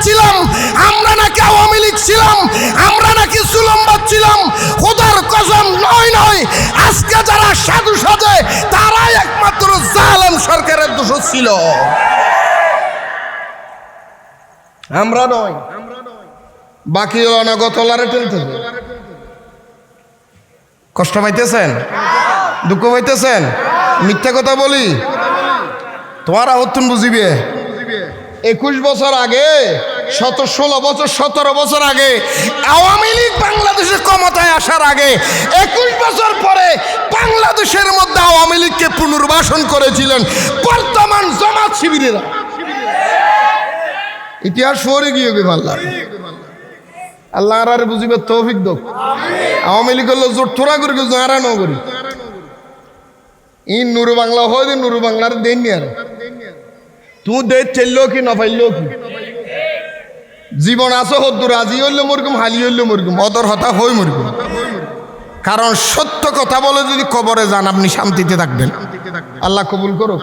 ছিলাম, আমরা নাকি আওয়ামী লীগ ছিলাম, আমরা নাকি জুলুমবাজ ছিলাম। খোদার কসম নয় নয়, আজকে যারা সাধু সাজে তারাই একমাত্র জালেম সরকারের দোষর ছিল, আমরা নয়। বাকি অনাগতলারে টেলতে কষ্ট পাইতেছেন, দুঃখ পাইতেছেন, মিথ্যা কথা বলি তোমার আহ্বান বুঝিবে। 21 বছর আগে 16 বছর 17 বছর আগে আওয়ামী লীগ বাংলাদেশের ক্ষমতায় আসার আগে 21 বছর পরে বাংলাদেশের মধ্যে আওয়ামী লীগকে পুনর্বাসন করেছিলেন বর্তমান জামাত শিবিরেরা। ইতিহাস পড়ে গিয়ে আল্লাহ আল্লাহ আর বুঝিবে তৌফিক দাও। আওয়ামী লীগ হলো জোর থোড়া করে যারা ন করি ই নুরু বাংলা হয় নুরু বাংলার দেন নি আর তুই দে চেললো কি না পাইলো কি জীবন আছে হদ্দুর আজি হইলে মরকুম হালি হইলে মরকুম অদর হতা হই মরকুম। কারণ সত্য কথা বলে যদি কবরে যান আপনি শান্তিতে থাকবেন, আল্লাহ কবুল করো।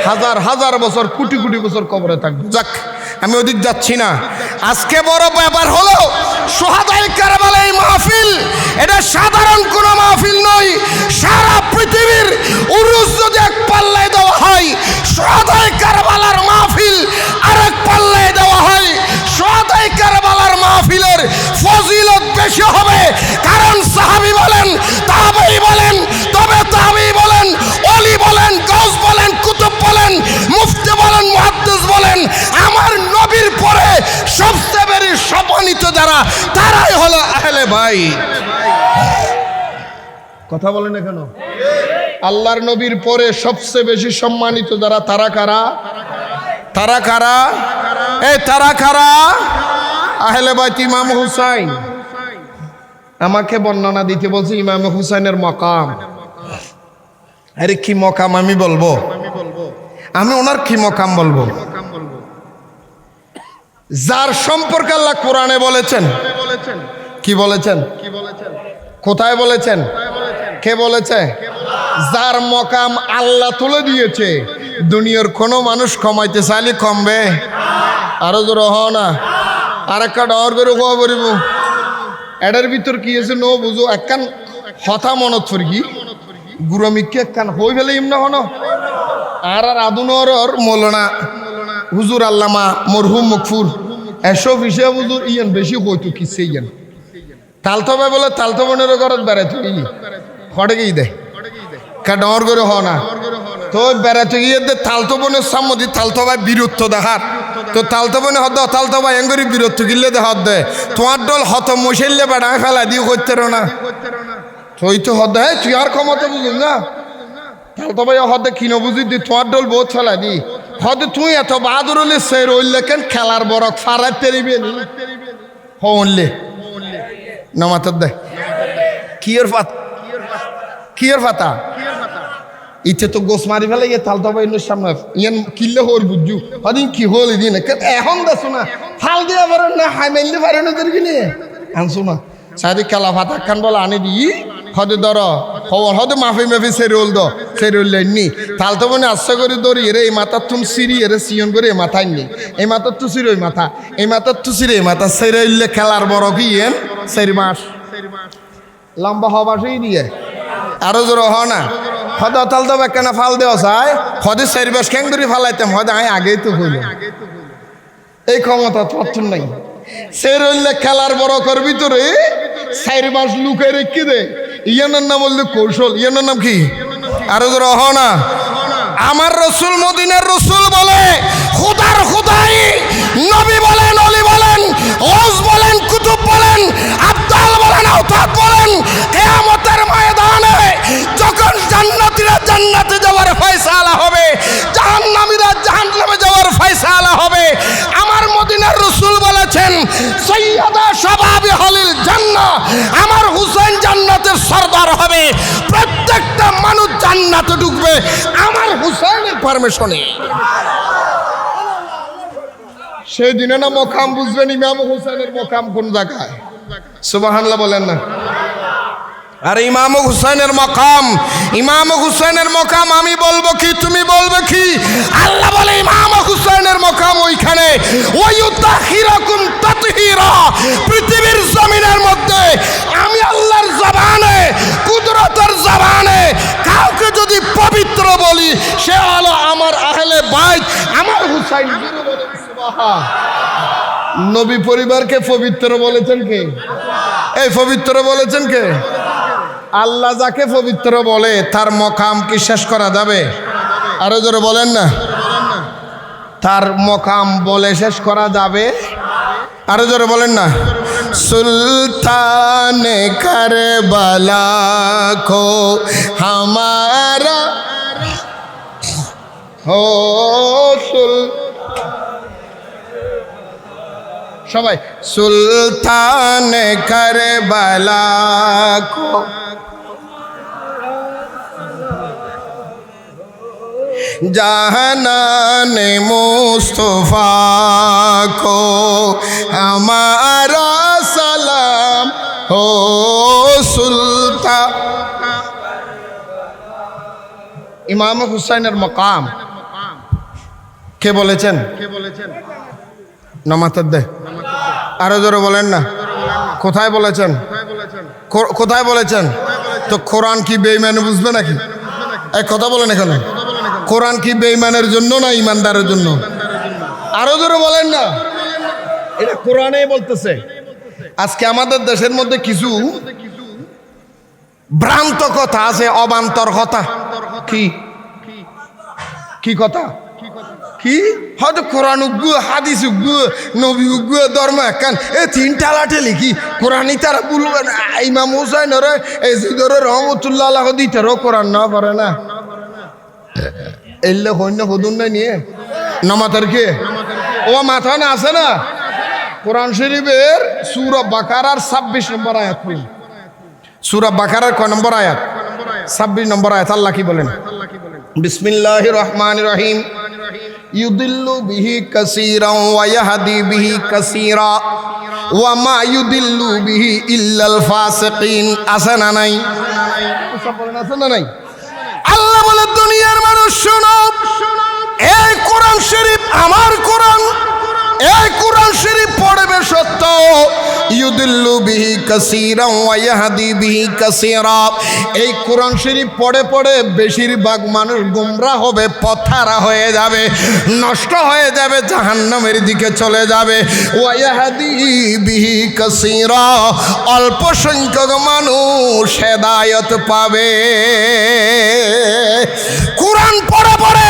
হাজার হাজার বছর কোটি কোটি বছর কবরে থাকবেন। যাক আমি ওদিক যাচ্ছি না। আজকে বড় ব্যাপার হলো শুহাদায়ে কারবালার এই মাহফিল, এটা সাধারণ কোনো মাহফিল নয়। সারা পৃথিবীর উরুস যদি এক পাল্লায় দেওয়া হয়, শুহাদায়ে কারবালার মাহফিল আরেক পাল্লায় দেওয়া হয়। শুহাদায়ে কারবালার মাহফিলের ফজিলত বেশি হবে, কারণ সাহাবী বলেন, তাবেঈ বলেন, তবে তাবেঈ বলেন, ওলি বলেন, গাউস বলেন, কুতুব বলেন, মুফতি বলেন, মুহাদ্দিস বলেন, আমার নবীর পরে সবচেয়ে বেশি সম্মানিত যারা তারাই হলো আহলে বাইত। কথা বলেন না কেন? আল্লাহর নবীর পরে সবচেয়ে বেশি সম্মানিত যারা তারা কারা? তারা কারা? এই তারা কারা? আহলে বাইত ইমাম হুসাইন। আমাকে বর্ণনা দিতে বলছে ইমাম হুসাইনের মকাম। আরে কি মকাম আমি বলবো, আমি ওনার কি মকাম বলবো? যার সম্পর্কে আল্লাহ কোরআনে বলেছেন, কি বলেছেন, কোথায় বলেছেন, কে বলেছে? যার মকাম আল্লাহ তুলে দিয়েছে, দুনিয়ার কোনো মানুষ কমাইতে চাইলে কমবে? আরো জোর হ না, আর একটা ডর করে কোয়া করিব। এটার ভিতর কি আছে নো বুঝো, একখান হতা মনত ফরগি গুরমিককে একখান হই ফেলে ইমনা হন। আর আদুনর মৌলানা হুজুর আল্লামা মরহুম মকফুর এসব হিসেবে হুজুর ইয়ান বেশি হইতো কিসে ইয়ান তালতো ভাই বলে তালতো বোনের ঘরত বেড়াইতো হটে গিয়ে দেয় ডর করে হ না। তো বেড়াতে গিয়ে তালতো বোনের সামনে তালতো ভাই বীরত্ব দেখার, তো তালতো বোনে হদ তালতো ভাই এঙ্গরি বীরত্ব গিলে দেখাত দে তোমার দল হত মশাইলে বেড়া ফেলা দিয়ে করতে না। তুই তো হদ তুই আর ক্ষমতা বুঝুন না, তালতো ভাই হদে কিনো বুঝি দি তোমার দল বহুত ফেলা দি হদে তুই এত বাহাদুর হলে সে রইলে কেন খেলার বরক ফারাত তেরিবে হলে নামাতার দে কিয়র ফাত কিয়র ফাতা ইচ্ছে তো গোস মারি ফেলে ইয়ে তালতো ভাই সামনে ইয়ান কিনলে হর বুঝু হদিন কি হল দিন এখন দেখো না ফাল দিয়া পারেন না হাই মাইলে পারেন ওদের কিনে আনছো না সারি খেলা ফাতা খান বলে আনি দি হদে ধর হদে মাফি মাফি সেরোল দ সেরোল নি তালতো মানে আশা করে ধরি এরে এই মাথার তুম সিঁড়ি এরে সিয়ন করে এই মাথায় নি এই মাথার তু সিঁড়ি ওই মাথা এই মাথার তু সিঁড়ি এই মাথা সেরইলে খেলার বড় কি ইয়েন 4 মাস লম্বা হবাসই দিয়ে আরো জোর হ না হদ তালতো বেকানা ফাল দেওয়া চায় হদে 4 মাস ক্যাং ধরে ফালাইতাম হদে আমি আগেই তো হইল এই ক্ষমতা তোর নাই সেরইলে খেলার বড় করবি তোরে 4 মাস লুকে রেখে দে ইয়ানের নাম বললে কৌশল ইয়ানের নাম কি আরো জোর হ না আমার রসুল মদিনার রসুল বলে খুদার খুদাই নবী বলেন অলি বলেন গৌস বলেন কুতুব বলেন আব্দাল বলেন আওতাদ বলেন কিয়ামতের ময়দানে যখন জান্নাতীরা জান্নাতে যাওয়ার ফয়সালা হবে জাহান্নামীরা জাহান্নামে যাওয়ার ফয়সালা হবে আমার মদিনার রসুল বলেছেন সাইয়্যিদা শাবাবি আহলিল জান্নাহ আমার হুসাইন জান্নাতের সরদার হবে প্রত্যেকটা মানুষ জান্নাতে ঢুকবে আমার হুসাইনের পারমিশনে সেই দিনে না মকাম বুঝবেন ইমাম হুসাইনের মকাম কোন জায়গায় সুবহানাল্লাহ বলেন না আর ইমাম হুসাইনের মকাম আমি বলবো কি তুমি বলবে কি আল্লাহ বলে ইমাম হুসাইনের মকাম ওইখানে ওয়ায়ুদাখি উতাহিরাকুম তাতহীরা। পৃথিবীর জমিনের মধ্যে আমি আল্লাহর জবানে, কুদরতের জবানে কাউকে যদি পবিত্র বলি, সে হলো আমার আহলে বাইত, আমার হুসাইন। সুবহান। নবী পরিবারকে পবিত্র বলেছেন কে? এই পবিত্র বলেছেন কে? আল্লাহ যাকে পবিত্র বলে তার মকাম কি শেষ করা যাবে? আরো জোরে বলেন না। তার মকাম বলে শেষ করা যাবে? আরো জোরে বলেন না। সুলতান কারবালা কো হামারা হো সবাই সুলতান কারবালা কো জাহানান মুস্তফা কো हमारा সালাম हो সুলতান। ইমাম হুসাইনের মকাম কে বলেছেন? নামাতের দে। আরো জোরে বলেন না। কোথায় বলেছেন? কোথায় বলেছেন? তো কোরআন কি বেঈমান বুঝবে নাকি? এক কথা বলেন এখানে। কোরআন কি বেঈমানের জন্য না ইমানদারের জন্য? আরো জোরে বলেন না। এটা কোরআনেই বলতেছে। আজকে আমাদের দেশের মধ্যে কিছু ভ্রান্ত কথা আছে, অবান্তর কথা। কি কি কথা? কি হয়তো কোরআন উগ্গু, হাদিস উগ্গু, নবী উগ্গু, ধর্ম একান এ তিনটা লাঠে কি কোরআনই তারা বলবে না। ইমাম হুসাইনের এই জিদর রহমতুল্লাহ আলাইহি দিতেরও কোরআন না পারে না। এলে হইন্য হদুন না নিয়ে নামাতের কে ও মাথা না আছে না। কোরআন শরীফের সূরা বাকারার 26 নম্বর আয়াত পড়ুন। সূরা বাকারার কয় নম্বর আয়াত? 26 নম্বর আয়াত। আল্লাহ কি বলেন? বিসমিল্লাহির রহমানির রহিম। ইউদিল্লু বিহি কাসীরান ওয়া ইয়াহদি বিহি কাসীরা ওয়া মা ইউদিল্লু বিহি ইল্লাল ফাসিকিন। আছে না নাই? আছে না নাই? আল্লাহ বলে দুনিয়ার মানুষ শোনো, এই কোরআন শরীফ আমার কোরআন, এই কোরআন শরীফ পড়বে সত্য। ইউদিল্লু বিহি কাসীরান ওয়া ইয়াহদি বিহি কাসীরা। এই কোরআন শরীফ পড়ে পড়ে বেশিরভাগ মানুষ গোমরা হবে, পথহারা হয়ে যাবে, নষ্ট হয়ে যাবে, জাহান্নামের দিকে চলে যাবে। ওয়া ইয়াহদি বিহি কাসীরা, অল্প সংখ্যক মানুষ হেদায়েত পাবে। কোরআন পড়ে পড়ে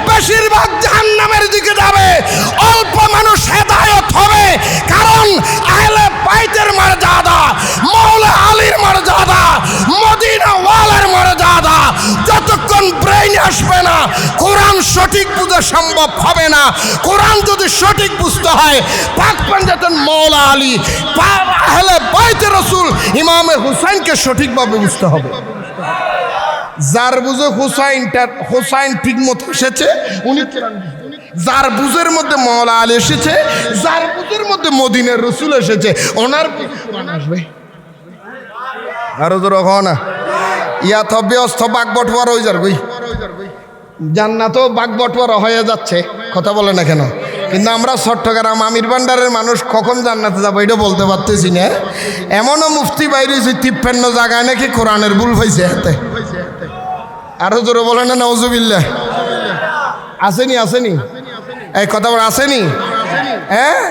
বেশিরভাগ জাহান্নামের দিকে যাবে, অল্প মানুষ হেদায়েত হবে। কারণ আহলে বাইতের মর্যাদা, মাওলা আলীর মর্যাদা, মদিনা ওয়ালার মর্যাদা যতক্ষণ ব্রেইনে আসবে না, কোরআন সঠিক বুঝা সম্ভব হবে না। কোরআন যদি সঠিক বুঝতে হয়, পাক পাঞ্জাতন মাওলা আলী, আহলে বাইতের রাসূল ইমামে হুসাইনকে সঠিকভাবে বুঝতে হবে। যার বুঝে হুসাইন ঠিক মতো এসেছে উনি কোরআন বুঝবেন। যার বুঝের মধ্যে মাওলা আলী এসেছে, যার বুঝের মধ্যে মদিনার রাসূল এসেছে, ওনার বুঝে কোরআন আসবে। আরো জোরে কও না। ইয়া তো ব্যস্ত বাগবটওয়ারা হয়ে যাবে, জান্নাতও বাগবটওয়ারা হয়ে যাচ্ছে। কথা বলে না কেন? কিন্তু আমরা চট্টগ্রাম আমির ভান্ডারের মানুষ কখন জান্নাতে যাবো এটা বলতে পারতেছি না। এমনও মুফতি বাইরে 53 জায়গায় নাকি কোরআনের ভুল হয়েছে হাতে। আরো জোরে বলে না নাউজুবিল্লাহ। আসেনি আসেনি এই কথা বলে আসেনি? হ্যাঁ,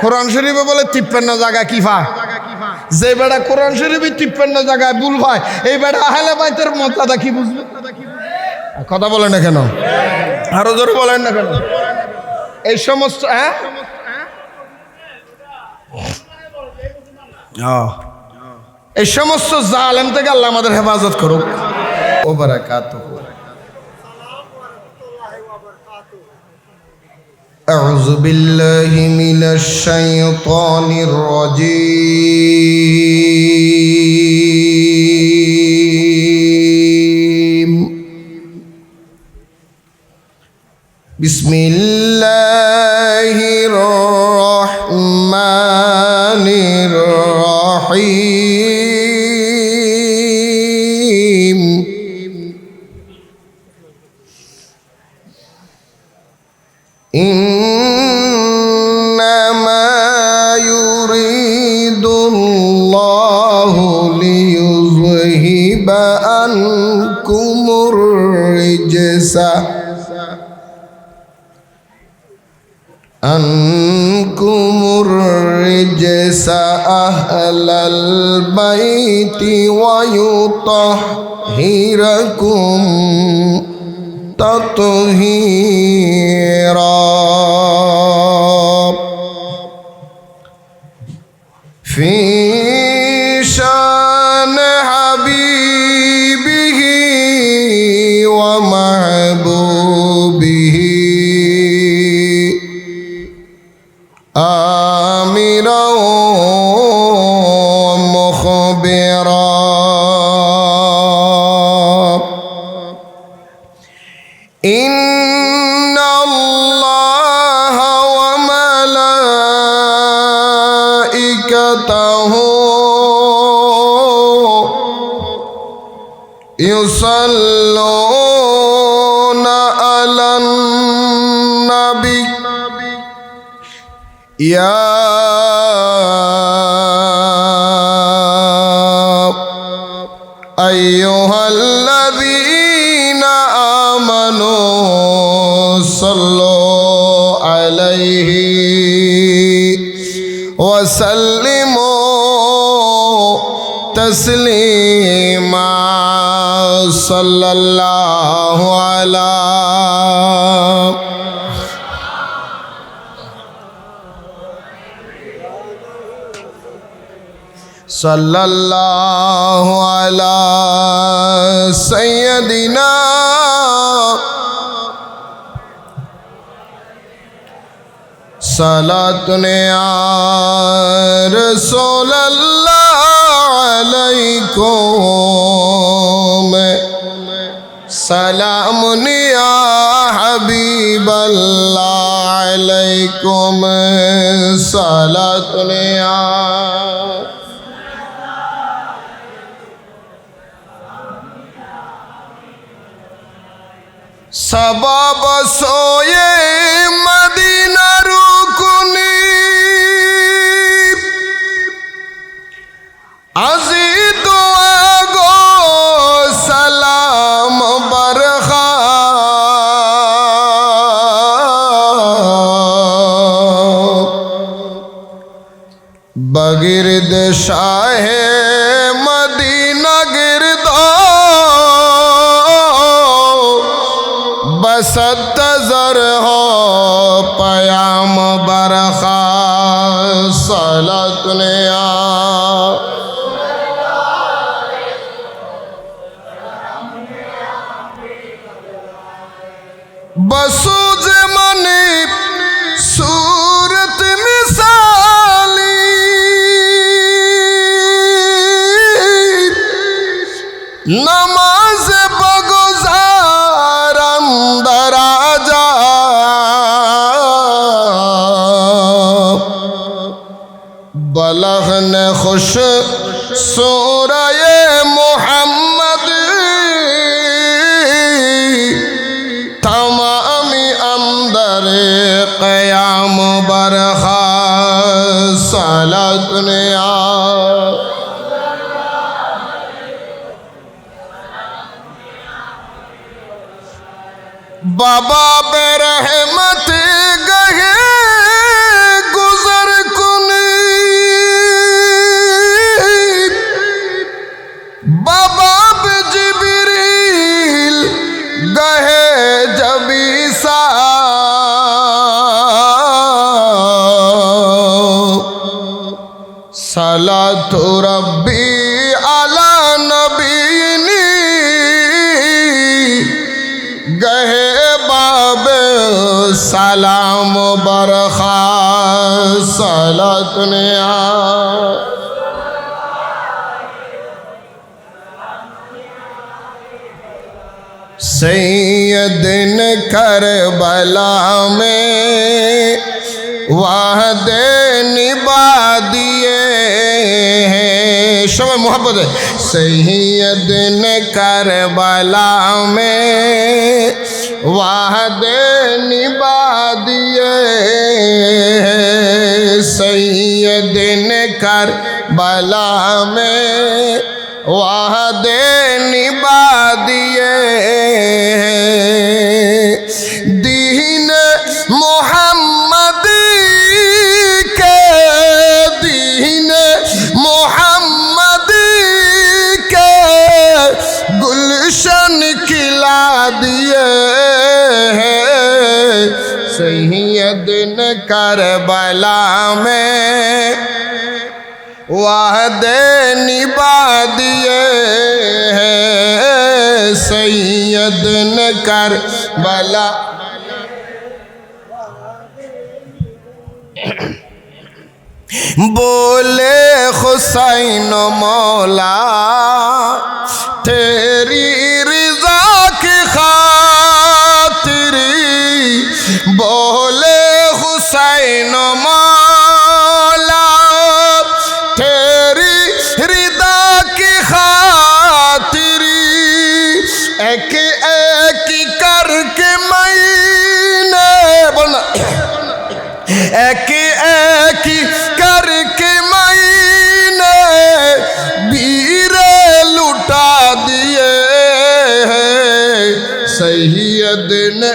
কোরআন শরীফে বলে 53 জায়গা কি ফা। যে বেটা কোরআন শরীফে 53 জায়গায় ভুল হয়, এই বেটা আহলে বাইতের মর্যাদা কি বুঝবে? কথা বলে না কেন? আরো জোরে বলেন না কেন? এই সমস্ত এই সমস্ত জালেম থেকে আল্লাহ আমাদের হেফাজত করুক। ও বারাকাতুহু। আউযু বিল্লাহি মিনাশ শাইতানির রাজীম। বিসমিল্লাহির রহমানির রহিম। ইন্নামা عنكم الرجس أهل البيت ويطهركم تطهيرا في شان حبيبه ومحبوبه آمرا ومخبرا إن الله وملائكته يصلون على النبي يا أيها الذين آمنوا صلوا عليه وسلموا تسليما صلى الله على صلى الله على سيدنا صلاة يا رسول الله عليكم سلام يا حبيب الله عليكم صلاة يا सबब सोए मदीना रुकनी अजी दुआ गो सलाम बरखा बगिरद शाहे मदीना गिरदा बसत जर हो पयाम बरखा सलातुनिया बसूज मनी सूरत मिसाली नमाज बगुजार अंदर आजा बलग ने खुश सूरये मोहम्मद तमामी अंदर क़याम बरखा सलातुनिया बाबा बेरहमत गहे गुजर कुनी बाबा जिब्रील गहे जबीसा सलातु रब्बी अला नबीनी गहे सलाम बरखा सलातुनिया सैयदन करबला में वाहदे निभा दिए हैं शब मोहब्बत है सैयदन करबला में वाहदे निभा दिए सैयदन करबला में वाहदे निभा दिए ने करबला में वादे निभा दिए हैं सैयद ने करबला। बोले हुसैन मौला तेरी रिज़ा की खातिर, बोले हुसैन मौला तेरी रिज़ा की खातिर, एक एक करके मैंने बोला एक एक करके मैंने वीरे लुटा दिए हैं सैयद ने।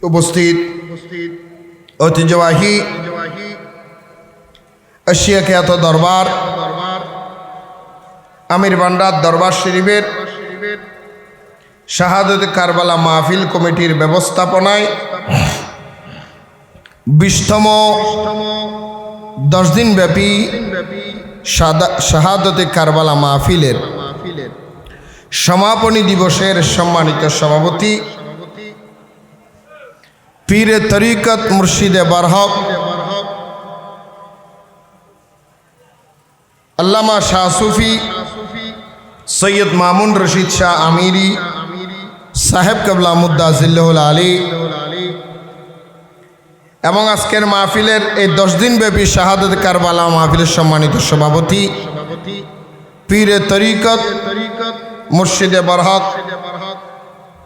उपस्थित ঐতিহ্যবাহী এশিয়া খ্যাত দরবার আমির বান্ডার দরবার শরীফের শাহাদত কারবালা মাহফিল কমিটির ব্যবস্থাপনায় 20তম 10 দিন ব্যাপী শাহাদত কারবালা মাহফিলের সমাপনী দিবসের সম্মানিত সভাপতি পীরে তরিকত মুর্শিদে বারহক আল্লামা শাহ সুফি সৈয়দ মামুন রশিদ শাহ আমিরি সাহেব কেবলা মুদ্দা জিল্লাহুল আলী এবং আজকের মাহফিলের এই 10 দিন ব্যাপী শাহাদত কারবালা মাহফিলের সম্মানিত সভাপতি পীরে তরিকত মুর্শিদে বারহক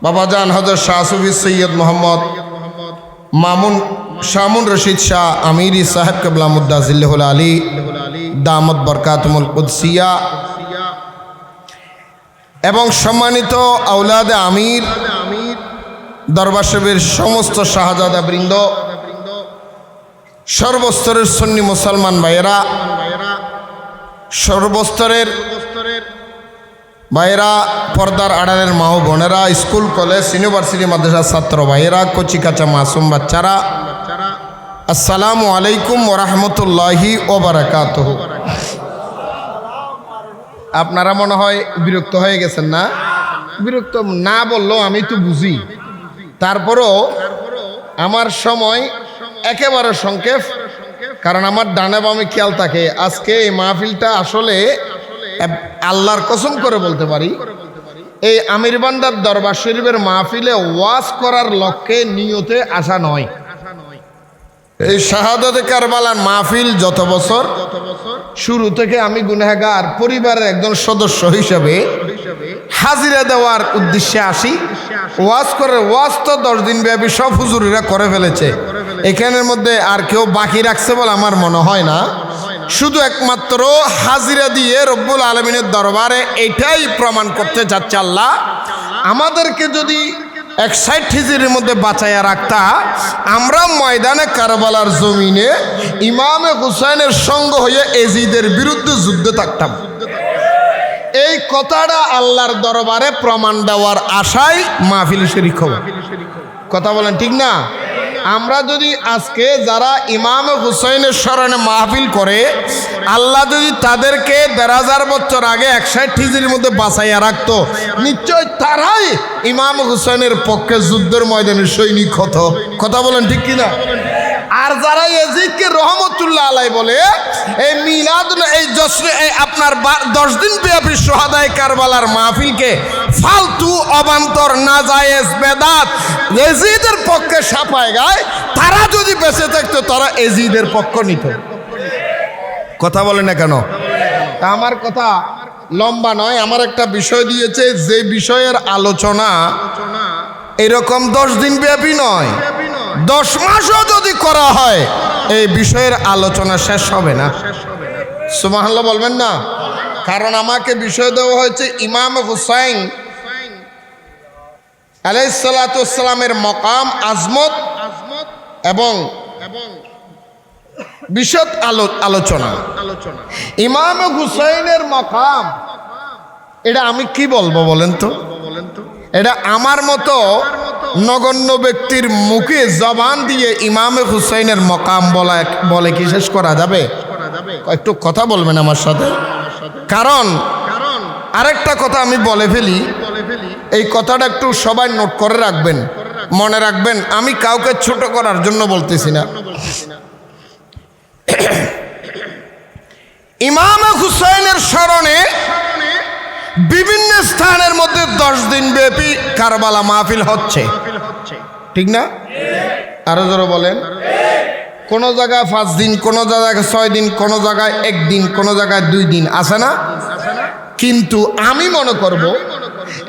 বাবাজান হযরত শাহ সুফি সৈয়দ মোহাম্মদ মামুন রশিদ শাহ আমিরি সাহেব কেবলা মুদ্দা জিল্লাহুল আলী দামত বরকাতুল কুদসিয়া এবং সম্মানিত আওলাদে আমির দরবার শরীফের সমস্ত শাহজাদা বৃন্দ, সর্বস্তরের সুন্নি মুসলমান ভাইয়েরা, সর্বস্তরের ভাইয়েরা, পর্দার আড়ালের মা ও বোনেরা, স্কুল কলেজ ইউনিভার্সিটি মাদ্রাসার ছাত্র ভাইয়েরা, কচি কাঁচা মাসুম বাচ্চারা, আসসালামু আলাইকুম ওয়া রাহমাতুল্লাহি ওয়া বারাকাতুহু। আপনারা মনে হয় বিরক্ত হয়ে গেছেন না? বিরক্ত না বললেও আমি তো বুঝি, তারপরও আমার সময় একেবারে সংক্ষেপ, কারণ আমার ডানে বামে খেয়াল থাকে। আজকে এই মাহফিলটা আসলে আল্লাহর কসম করে বলতে পারি, এই আমির বান্ডার দরবার শরীফের মাহফিলে ওয়াজ করার লক্ষ্যে নিয়তে আসা নয়। এই শাহাদত কারবালার মাহফিল যত বছর শুরু থেকে আমি গুনাহগার পরিবারের একজন সদস্য হিসেবে হাজিরা দেওয়ার উদ্দেশ্যে আসি। ওয়াজ করে, ওয়াজ তো 10 দিন ব্যাপী সব হুজুরিরা করে ফেলেছে, এখানের মধ্যে আর কেউ বাকি রাখছে বলে আমার মনে হয় না। শুধু একমাত্র হাজিরা দিয়ে রব্বুল আলামিনের দরবারে এটাই প্রমাণ করতে যাচ্ছে, আল্লাহ আমাদেরকে যদি 61 হিজরির মধ্যে বাঁচাইয়া রাখতা, আমরা ময়দানে কারবালার জমিনে ইমামে হুসাইনের সঙ্গ হয়ে এজিদের বিরুদ্ধে যুদ্ধে থাকতাম। এই কথাটা আল্লাহর দরবারে প্রমাণ দেওয়ার আশায় মাহফিল শরীক হব। কথা বলেন ঠিক না? আমরা যদি আজকে যারা ইমাম হুসাইনের স্মরণে মাহফিল করে, আল্লাহ যদি তাদেরকে 1000 বছর আগে 61 হিজরির মধ্যে বাঁচাইয়া রাখতো, নিশ্চয় তারাই ইমাম হুসাইনের পক্ষে যুদ্ধের ময়দানের সৈনিক হতো। কথা বলেন ঠিক কিনা? আর যারা ইয়াজিদকে রহমতুল্লাহ আলাইহি বলে, এই মিলাদ এই জশ্নে এই আপনার 10 দিন ব্যাপী শাহাদায়ে কারবালার মাহফিলকে ফালতু অবান্তর নাজায়েজ বেদাত ইয়াজিদের পক্ষে সাফায় গায়, তারা যদি বেঁচে থাকতো তারা ইয়াজিদের পক্ষ নিত। কথা বলে না কেন? আমার কথা লম্বা নয়, আমার একটা বিষয় দিয়েছে, যে বিষয়ের আলোচনা এরকম 10 দিন ব্যাপী নয়, 10 মাসও যদি করা হয় এই বিষয়ের আলোচনা শেষ হবে না। সুবহানাল্লাহ বলবেন না? কারণ আমাকে বিষয় দেওয়া হয়েছে ইমাম হুসাইন আলাইহিস সালাতু ওয়াস সালামের মকাম, আজমত এবং বিশদ আলোচনা। ইমাম হুসাইনের মকাম, এটা আমি কি বলবো বলেন তো? এটা আমার মতো নগণ্য ব্যক্তির মুখে জবান দিয়ে ইমামে হুসাইনের মকাম বলে কি শেষ করা যাবে? একটু কথা বলবেন আমার সাথে। কারণ আরেকটা কথা আমি বলে ফেলি, এই কথাটা একটু সবাই নোট করে রাখবেন, মনে রাখবেন। আমি কাউকে ছোট করার জন্য বলতেছি না। ইমামে হুসাইনের স্মরণে বিভিন্ন স্থানের মধ্যে 10 দিন ব্যাপী কারবালা মাহফিল হচ্ছে, ঠিক না? আরো জোরে বলেন। কোন জায়গায় 5 দিন, কোন জায়গায় 6 দিন, কোন জায়গায় 1 দিন, কোন জায়গায় 2 দিন, আছে না? কিন্তু আমি মনে করব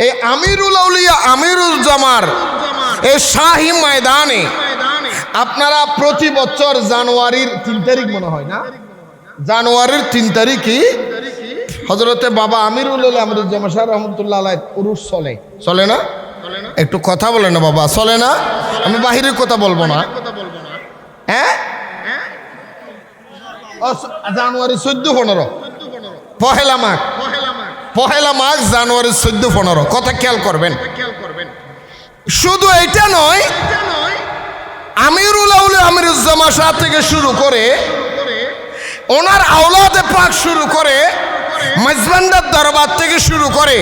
এই আমিরুল আউলিয়া আমিরুল জামার এই শাহী ময়দানে আপনারা প্রতি বছর জানুয়ারির 3 তারিখ মনে হয় না, জানুয়ারির 3 তারিখই হযরতে বাবা আমিরুল আমিরুল জামা শাহ রহমতুল্লাহ আলাইহি উরুস চলে না? একটু কথা বলে না বাবা, চলে না? আমি বাহিরের কথা বলবো না। হ্যাঁ, জানুয়ারি 14-15 পহেলা মাঘ জানুয়ারি 14-15 কথা খেয়াল করবেন। শুধু এইটা নয়, আমিরুল আউলিয়া আমিরুজ্জামা শাহ থেকে শুরু করে ওনার আওলাদে পাক শুরু করে মাঝবান্ডার দরবার থেকে শুরু করে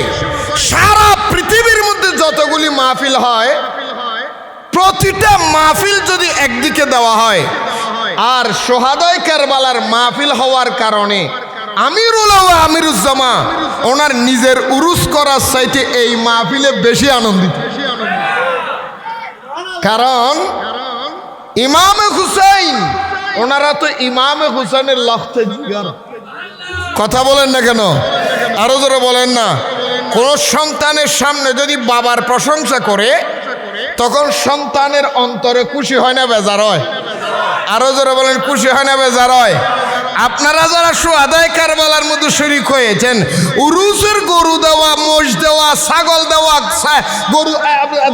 সারা পৃথিবীর মধ্যে যতগুলি মাহফিল হয়, প্রতিটা মাহফিল যদি একদিকে দেওয়া হয়, আর সোহাদায়ে কারবালার মাহফিল হওয়ার কারণে আমিরুল আউলিয়া আমিরুজ্জামা ওনার নিজের উরুস করার চাইতে এই মাহফিলে বেশি আনন্দিত। কারণ ইমামে হুসাইন, ওনারা তো ইমামে হুসাইনের লক্ষ্যে জিগার। কথা বলেন না কেন? আরো জোরে বলেন না। কোন সন্তানের সামনে যদি বাবার প্রশংসা করে, তখন সন্তানের অন্তরে খুশি হয় না বেজার হয়? আরো জোরে বলেন, খুশি হয় না বেজার হয়? আপনারা যারা সোহাদায়ে কারবালার মধ্যে শরীক হয়েছেন, উরুসের গরু দেওয়া, মোষ দেওয়া, ছাগল দেওয়া, গরু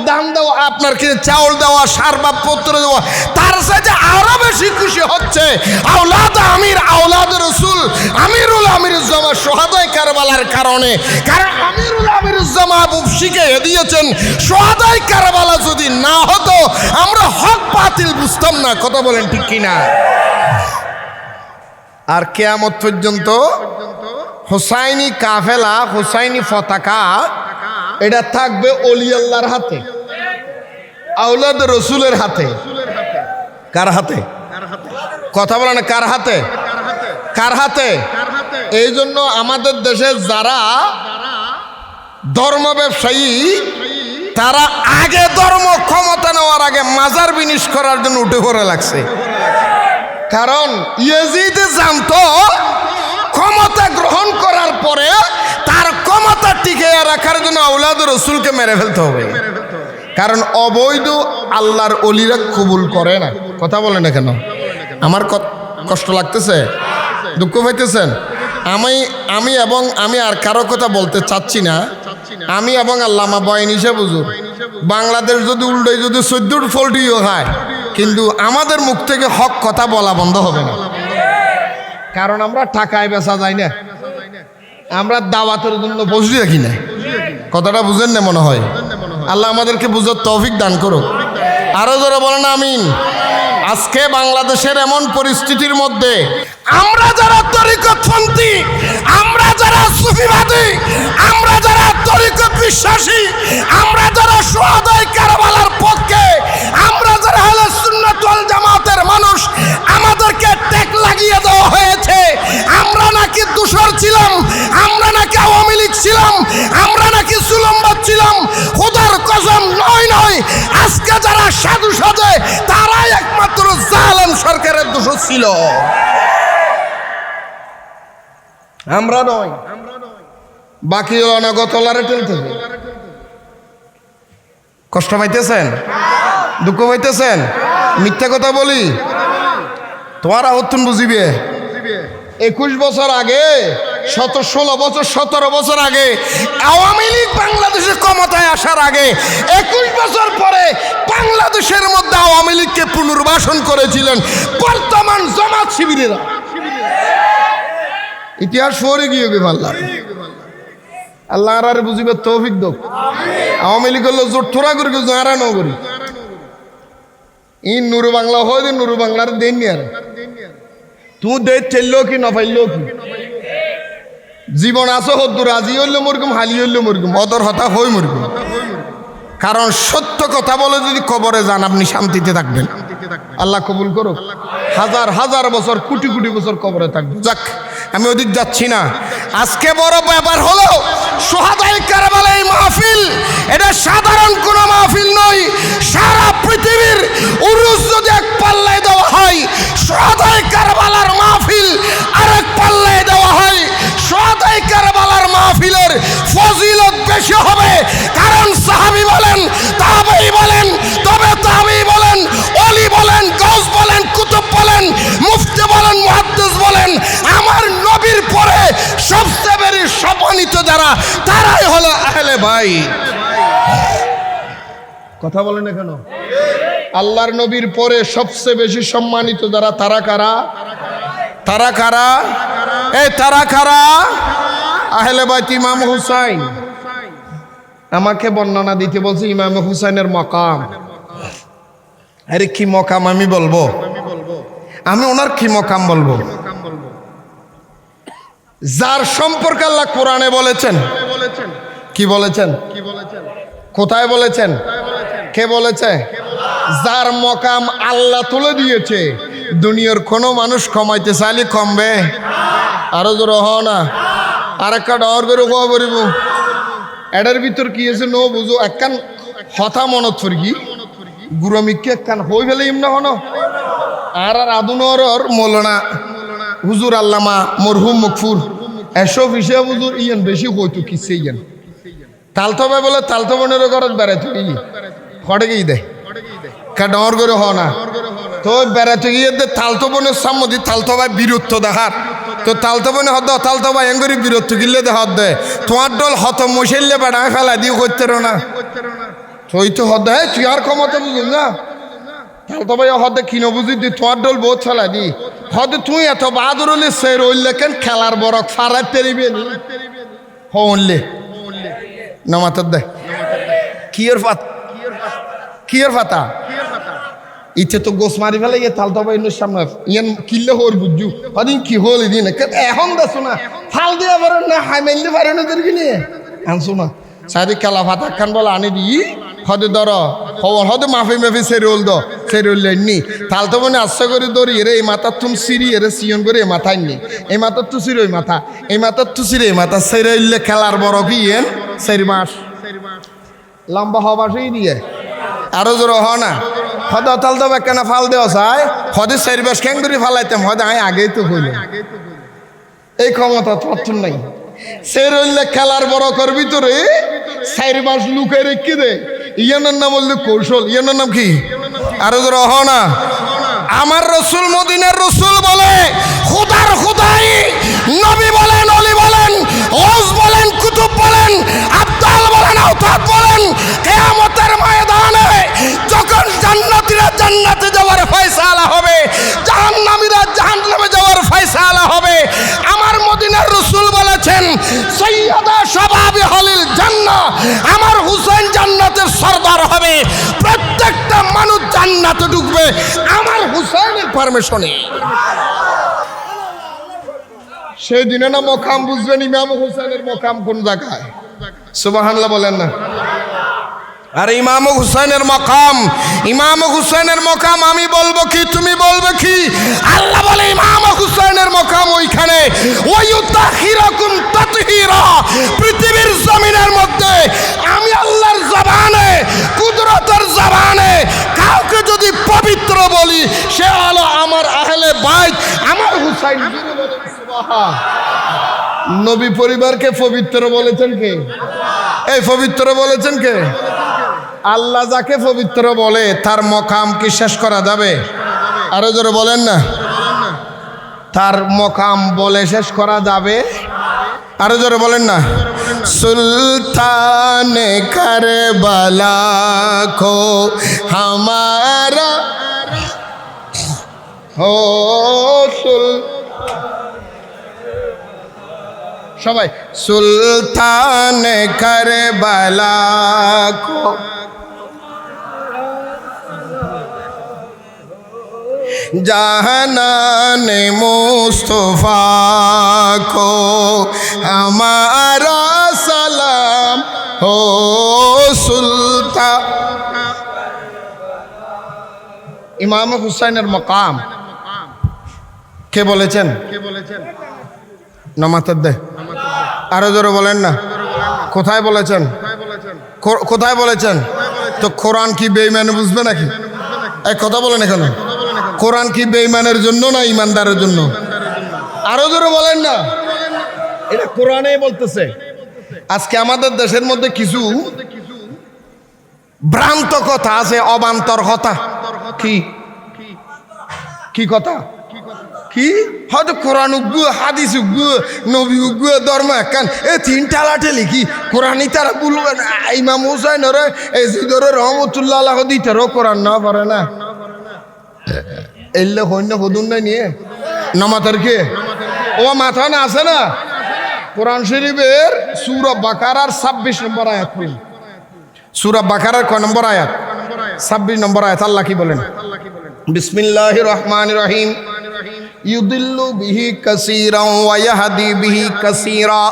দাম দেওয়া, আপনার কি চাউল দেওয়া, সারবাবপত্র দেওয়া, তার সাথে আরো বেশি খুশি হচ্ছে আওলাদ আমির, আওলাদ রসুল আমিরুল আমিরুজ্জামা সোহাদায়ে কারবালার কারণে। কারণ আমিরুল আমিরুজ্জামা শিখিয়ে দিয়েছেন, সোহাদায়ে কারবালা যদি না হতো আমরা হক বাতিল বুঝতাম না। কথা বলেন ঠিক কিনা? আর কিয়ামত পর্যন্ত হুসাইনি কাফেলা, হুসাইনি পতাকা এটা থাকবে ওলি আল্লাহর হাতে, আওলাদ রসুলের হাতে। কার হাতে? কথা বলে না, কার হাতে? কার হাতে? এই জন্য আমাদের দেশে যারা ধর্ম ব্যবসায়ী, তারা আগে ধর্ম ক্ষমতা নেওয়ার আগে মাজার বিনিশ করার জন্য উঠে পড়ে লাগছে। কারণ ইয়াজিদ জানতো ক্ষমতা গ্রহণ করার পরে তার ক্ষমতা টিকে রাখার জন্য আওলাদ রসুলকে মেরে ফেলতে হবে। কারণ অবৈধ আল্লাহর ওলিরা কবুল করে না। কথা বলে না কেন? আমার কষ্ট লাগতেছে, দুঃখ পাইতেছেন? আমি আর কারো কথা বলতে চাচ্ছি না। আমি এবং আল্লামা বয়ান হিসেবে বুঝুন, বাংলাদেশ যদি উল্টোই যদি 14 ফল্টিও হয়, কিন্তু আমাদের মুখ থেকে হক কথা বলা বন্ধ হবে না। কারণ আমরা টাকায় বেচা যাই না, আমরা দাওয়াতের জন্য বসে রাখি না। কথাটা বুঝেন না মনে হয়? আল্লাহ আমাদেরকে বুঝার তৌফিক দান করো। আরো জোরে বলেন আমিন। আজকে বাংলাদেশের এমন পরিস্থিতির মধ্যে আমরা যারা তরিকতপন্থী, আমরা যারা সুফিবাদী, আমরা যারা তরিকত বিশ্বাসী, আমরা যারা সোহাদায়ে কারবালার পক্ষে, আমরা যারা আহলে সুন্নাত ওয়াল জামাতের মানুষ, আমাদেরকে ট্যাগ লাগিয়ে দেওয়া হয়েছে আমরা নাকি দোষর ছিলাম, আমরা নাকি আওয়ামী লীগ ছিলাম, আমরা নাকি সুলম্বাদ ছিলাম। খোদার কসম, নয়, আজকে যারা সাধু সাজে তারাই একমাত্র জালেম সরকারের দোষর ছিল, আমরা নয়। বাকি অনাগতলারে টেলতে। কষ্ট পাইতেছেন? দুঃখ পাইতেছেন? মিথ্যা কথা বলি? তোমার আহ্বান বুঝিবে। 21 বছর আগে, 17 বছর আগে আওয়ামী লীগ বাংলাদেশে ক্ষমতায় আসার আগে 21 বছর পরে বাংলাদেশের মধ্যে আওয়ামী লীগকে পুনর্বাসন করেছিলেন বর্তমান জামাত শিবিরেরা। ইতিহাস সরে গিয়ে পারলাম। আল্লাহ আর বুঝিবার তৌফিক দাও। আওয়ামী লীগ হলো জোট থোড়া করি কেউ যারা ন করি ই নুরু বাংলা হয় যে নুরু বাংলার দেন নি আর তুই দে ঠেললো কি না পাইলো কি জীবন আসো হদ্দু রাজি হইলো মরগুম হালি হইলো মরগুম অদর হতা হই মরগুম। কারণ সত্য কথা বলে যদি কবরে যান আপনি শান্তিতে থাকবেন। আল্লাহ কবুল করো। হাজার হাজার বছর কোটি কোটি বছর কবরে থাকবেন। যাক আমি ওদিক যাচ্ছি না। আজকে বড় ব্যাপার হলো শুহাদায়ে কারবালার এই মাহফিল, এটা সাধারণ কোনো মাহফিল নয়। সারা পৃথিবীর উরুস যদি এক পাল্লায় দেওয়া হয়, শুহাদায়ে কারবালার মাহফিল আরেক পাল্লায় দেওয়া হয়, শুহাদায়ে কারবালার মাহফিলের ফজিলত বেশি হবে। কারণ সাহাবী বলেন, তাবেঈ বলেন, তবে তাবেঈ বলেন, ওলি বলেন, গাউস বলেন, কুতুব বলেন, মুফতি বলেন, মুহাদ্দিস বলেন, আমার নবীর পরে সবচেয়ে বেশি সম্মানিত যারা তারাই হলো আহলে বাইত। কথা বলেন কেন? আল্লাহর নবীর পরে সবচেয়ে বেশি সম্মানিত যারা তারা কারা? তারা কারা? এই তারা কারা? আহলে বাইত ইমাম হুসাইন। আমাকে বর্ণনা দিতে বলছে ইমাম হুসাইনের মাকাম। আরে কি মকাম আমি বলবো? আমি ওনার কি মকাম বলবো? যার সম্পর্কে আল্লাহ কোরআনে বলেছেন। কি বলেছেন? কোথায় বলেছেন? কে বলেছে? যার মকাম আল্লাহ তুলে দিয়েছে, দুনিয়ার কোনো মানুষ কমাইতে চাইলে কমবে? আরো জোর হ না, আর একটা ডর করে কোয়া করিব। এটার ভিতর কি আছে নো বুঝো, একখান হতা মনত ফরগি গুরমিককে একখান হই ফেলে ইমনা হন। আর আদুনর মৌলানা হুজুর আল্লামা মরহুম মকফুর এসব হিসেবে হুজুর ইয়ান বেশি হইতো কিসে ইয়ান তালতবে বলে তালতবনের ঘরত বেড়াইতো ই হটে গিয়ে দেয় ডর করে হ না। তো বেড়াতে গিয়ে তালতবনের সামনে তালতবাই বীরত্ব দেখার, তো তালতবনে হদ তালতবাই এঙ্গরি বীরত্ব গিলে দেখার দে তোমার দল হত মশাইলে বেড়া ফেলা দিয়ে করতে না। তুই তো হদ হ্যাঁ তুই আর ক্ষমতা বুঝুন না। তালতবাই হদে কি নবুঝি দি তোমার দল বহুত ফেলা দি হদ তুই এত বাহাদুর হলে সে রইলে কেন খেলার বরক ফারাত তেরিবে নি হলে নমাতর দে কিয়ের ফাত কিয়ের ফাতা ইচ্ছে তো গোস মারি ফেলে গিয়ে তালতবাই সামনে ইয়ান কিনলে হর বুঝু হদিন কি হল দিন এখন দেখো না ফাল দিয়ে পারেন না হাই মাইলে পারেন ওদেরকে নিয়ে আনছো না সারি খেলা ফাতা খান বলে আনি দি হদে ধর হদে মাফি মাফি সেরোল দ সেরোল নি তালতো মানে আশা করে ধরি এরে এই মাথার তুম সিঁড়ি এরে সিয়ন করে এই মাথায় নি এই মাথার তু সিঁড়ি ওই মাথা এই মাথার তু সিঁড়ি এই মাথা সেরইলে খেলার বড় কি এন সেরি মাস লম্বা হবাসই দিয়ে আরো জোর হ না হদ তালতো কেন ফাল দেওয়া চায় হদে চারি বাস ক্যাং করে ফালাইতাম হদে আমি আগেই তো হইল এই ক্ষমতা তথ্য নাই সেরইলে খেলার বড় করবি তোরে চারি মাস লুকে রেখে দে ইয়ানোর নাম বললে কৌশল ইয়ানোর নাম কি আরো জোর হ না আমার রসুল মদিনার রসুল বলে খুদার খুদাই নবী বলেন অলি বলেন ওস বলেন কুতুব বলেন আব্দাল বলেন আওতাদ বলেন কিয়ামতের ময়দানে যখন জান্নাতীরা জান্নাতে যাওয়ার ফয়সালা হবে জাহান্নামীরা জাহান্নামে যাওয়ার ফয়সালা হবে আমার মদিনার রসুল বলেছেন সাইয়্যিদা শাবাবি আহলিল জান্নাহ আমার হুসাইন জান্নাতের সরদার হবে প্রত্যেকটা মানুষ জান্নাতে ঢুকবে আমার হুসাইনের পারমিশনে সেই দিনে না মকাম বুঝবেন ইমাম হুসাইনের মকাম কোন জায়গায় সুবহানাল্লাহ বলেন না আর ইমাম হুসাইনের মকাম ইমাম হুসাইনের মকাম আমি বলবো কি তুমি বলবে কি আল্লাহ বলে ইমাম হুসাইনের মকাম ওইখানে ওয়ায়ুতাহিরাকুম তাতহীরা পৃথিবীর জমিনের মধ্যে আমি আল্লাহর জবানে কুদরতের জবানে কাউকে যদি পবিত্র বলি সে হলো আমার আহলে বাইত আমার হুসাইন সুবহান নবী পরিবারকে পবিত্র বলেছেন কে এই পবিত্র বলেছেন কে আল্লাহ যাকে পবিত্র বলে তার মকাম কি শেষ করা যাবে আরো জোরে বলেন না তার মকাম বলে শেষ করা যাবে আরো জোরে বলেন না সুলতানে কারবালা কো হামারা হো সবাই সুলতান কারবালা কো জাহানান মুস্তফা को हमारा सलाम हो सुल्तान। ইমাম হুসাইনের মকাম কে বলেছেন? নামাতের দে আরো জোরে বলেন না। কোথায় বলেছেন? কোথায় বলেছেন? তো কোরআন কি বেঈমান বুঝবে নাকি? এক কথা বলেন এখানে, কোরআন কি বেঈমানের জন্য না ইমানদারের জন্য? আরো জোরে বলেন না। এটা কোরআনেই বলতেছে। আজকে আমাদের দেশের মধ্যে কিছু ভ্রান্ত কথা আছে, অবান্তর কথা। কি কি কথা? কি হয়তো কোরআন উগ্গু, হাদিস উগ্গু, নবী উগ্গু, ধর্ম একখান এ তিনটা লাঠে লিখি কোরআনই তারা বলবে না। ইমাম হুসাইনের এই জিদরে রহমতুল্লাহ আলাইহি দিতেরও কোরআন না পারে না। এলে হইন্য হদুন নাই নিয়ে নামাতের কে ও মাথা না আছে না। কোরআন শরীফের সূরা বাকারার 26 নম্বর আয়াত পড়ুন। সূরা বাকারার কয় নম্বর আয়াত? 26 নম্বর আয়াত। আল্লাহ কি বলেন? বিসমিল্লাহির রহমানির রহিম। ইউদিল্লু বিহি কাসীরান ওয়া ইয়াহদি বিহি কাসীরা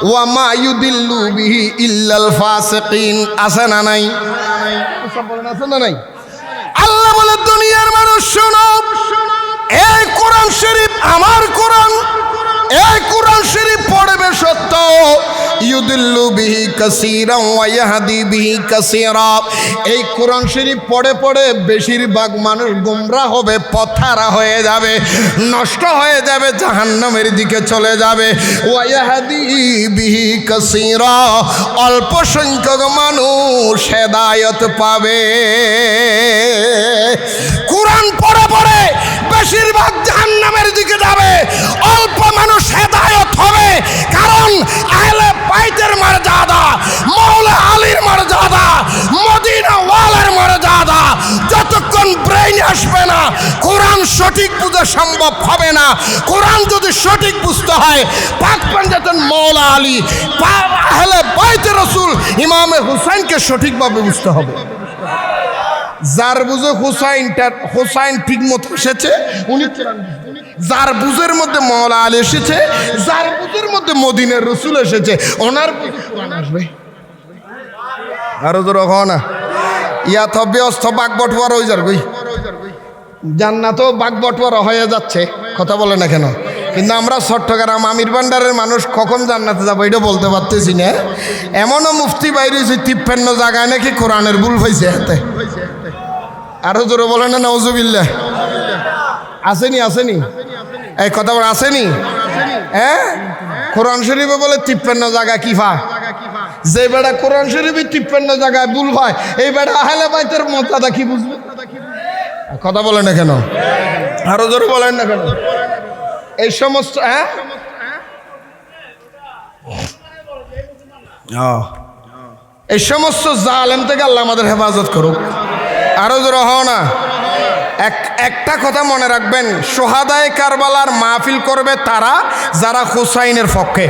ওয়া মা ইউদিল্লু বিহি ইল্লাল ফাসিকিন। আছে না নাই? সব বলেন আছে না নাই? আল্লাহ বলে দুনিয়ার মানুষ শোনো, এই কোরআন শরীফ আমার কোরআন, এই কোরআন শরীফ পড়বে সত্য। ইউদিল্লু বিহি কাসীরা ওয়া ইয়াহদি বিহি কাসীরা। এই কোরআন শরীফ পড়ে পড়ে বেশিরভাগ মানুষ গোমরাহ হবে, পথহারা হয়ে যাবে, নষ্ট হয়ে যাবে, জাহান্নামের দিকে চলে যাবে। ওয়া ইয়াহদি বিহি কাসীরা, অল্প সংখ্যক মানুষ হেদায়েত পাবে। কোরআন পড়ে পড়ে বেশিরভাগ জাহান্নামের দিকে যাবে, অল্প মানুষ হেদায়েত হবে। কারণ আহলে বাইতের মর্যাদা, মাওলা আলীর মর্যাদা, মদিনা ওয়ালার মর্যাদা যতক্ষণ ব্রেইনে আসবে না, কোরআন সঠিক বুঝা সম্ভব হবে না। কোরআন যদি সঠিক বুঝতে হয়, পাক পাঞ্জাতন মাওলা আলী, আহলে বাইতের রাসূল ইমামে হুসাইনকে সঠিকভাবে বুঝতে হবে। যার বুঝে হুসাইন ঠিক মতো এসেছে উনি কোরআন বুঝবেন। যার বুঝের মধ্যে মাওলা আলী এসেছে, যার বুঝের মধ্যে মদিনার রাসূল এসেছে, ওনার বুঝে কোরআন আসবে। আরো জোর হয় না। ইয়া তো ব্যস্ত বাগ বটওয়ারা হয়ে যাবে, জান্নাতও বাগ বটওয়ারা হয়ে যাচ্ছে। কথা বলে না কেন? কিন্তু আমরা চট্টগ্রাম আমির ভান্ডারের মানুষ কখন জান্নাতে যাবো এটা বলতে পারতেছি না। এমনও মুফতি বাইরে 53 জায়গায় নাকি কোরআনের ভুল হয়েছে হাতে। আরো জোরে বলে না নাউজুবিল্লাহ। আসেনি আসেনি এই কথা বলে আসেনি? হ্যাঁ, কোরআন শরীফে বলে 53 জায়গা কি ফা। যে বেড়া কোরআন শরীফে 53 জায়গায় ভুল হয়, এই বেড়া আহলে বাইতের মর্যাদা কি বুঝবে? কথা বলে না কেন? আরো জোরে বলেন না কেন? এই সমস্ত এই সমস্ত জালেম থেকে আল্লাহ আমাদের হেফাজত করুক। আরো জোরে হও না। একটা কথা মনে রাখবেন, সোহাদায়ে কারবালার মাহফিল করবে তারা যারা হুসাইনের পক্ষে,